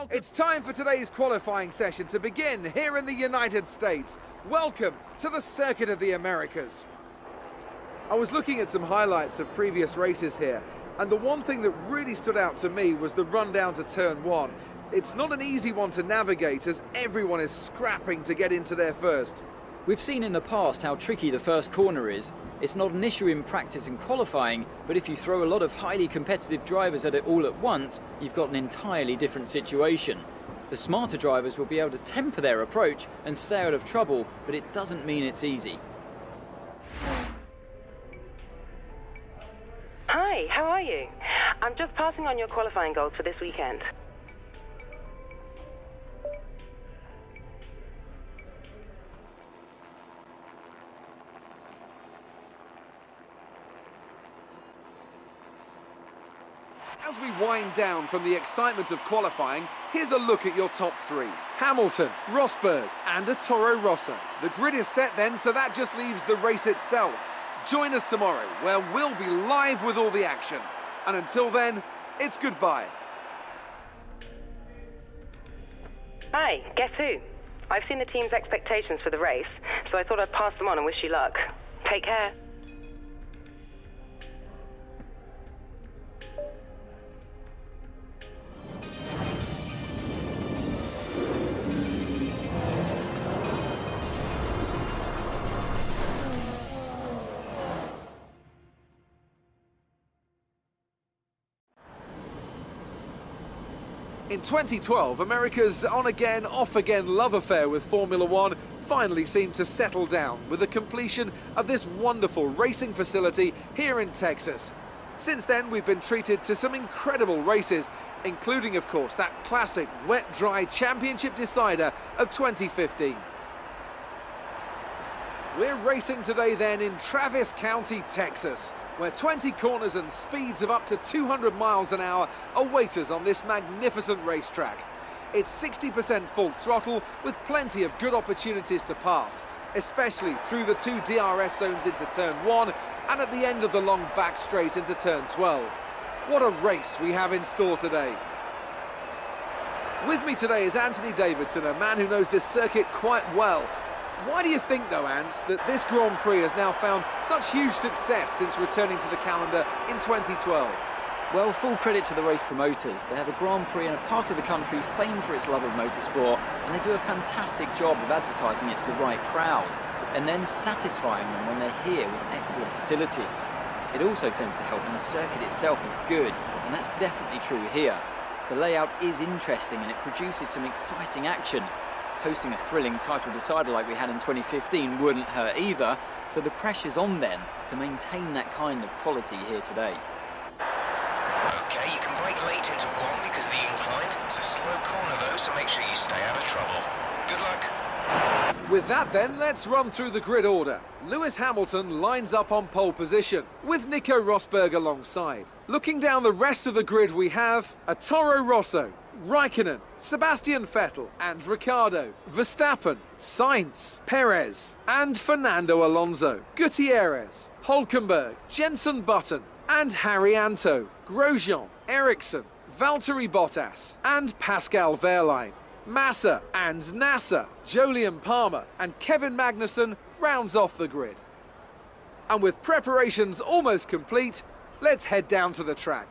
It's time for today's qualifying session to begin here in the United States. Welcome to the Circuit of the Americas. I was looking at some highlights of previous races here, and the one thing that really stood out to me was the run down to turn one. It's not an easy one to navigate as everyone is scrapping to get into there first. We've seen in the past how tricky the first corner is. It's not an issue in practice and qualifying, but if you throw a lot of highly competitive drivers at it all at once, you've got an entirely different situation. The smarter drivers will be able to temper their approach and stay out of trouble, but it doesn't mean it's easy. Hi, how are you? I'm just passing on your qualifying goals for this weekend. As we wind down from the excitement of qualifying, here's a look at your top three. Hamilton, Rosberg and a Toro Rosso. The grid is set then, so that just leaves the race itself. Join us tomorrow, where we'll be live with all the action. And until then, it's goodbye. Hi, guess who? I've seen the team's expectations for the race, so I thought I'd pass them on and wish you luck. Take care. In 2012, America's on-again, off-again love affair with Formula One finally seemed to settle down with the completion of this wonderful racing facility here in Texas. Since then, we've been treated to some incredible races, including, of course, that classic wet-dry championship decider of 2015. We're racing today then in Travis County, Texas, where 20 corners and speeds of up to 200 miles an hour await us on this magnificent racetrack. It's 60% full throttle with plenty of good opportunities to pass, especially through the two DRS zones into turn 1 and at the end of the long back straight into turn 12. What a race we have in store today. With me today is Anthony Davidson, a man who knows this circuit quite well. Why do you think, though, Ants, that this Grand Prix has now found such huge success since returning to the calendar in 2012? Well, full credit to the race promoters. They have a Grand Prix in a part of the country famed for its love of motorsport, and they do a fantastic job of advertising it to the right crowd, and then satisfying them when they're here with excellent facilities. It also tends to help when the circuit itself is good, and that's definitely true here. The layout is interesting and it produces some exciting action. Hosting a thrilling title decider like we had in 2015 wouldn't hurt either, so the pressure's on then to maintain that kind of quality here today. Okay, you can brake late into one because of the incline. It's a slow corner though, so make sure you stay out of trouble. Good luck. With that then, let's run through the grid order. Lewis Hamilton lines up on pole position, with Nico Rosberg alongside. Looking down the rest of the grid, we have a Toro Rosso, Raikkonen, Sebastian Vettel and Ricciardo, Verstappen, Sainz, Perez and Fernando Alonso, Gutierrez, Hülkenberg, Jenson Button and Harry Anto, Grosjean, Ericsson, Valtteri Bottas and Pascal Wehrlein. Massa and Nasser, Jolyon Palmer and Kevin Magnussen rounds off the grid. And with preparations almost complete, let's head down to the track.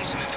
some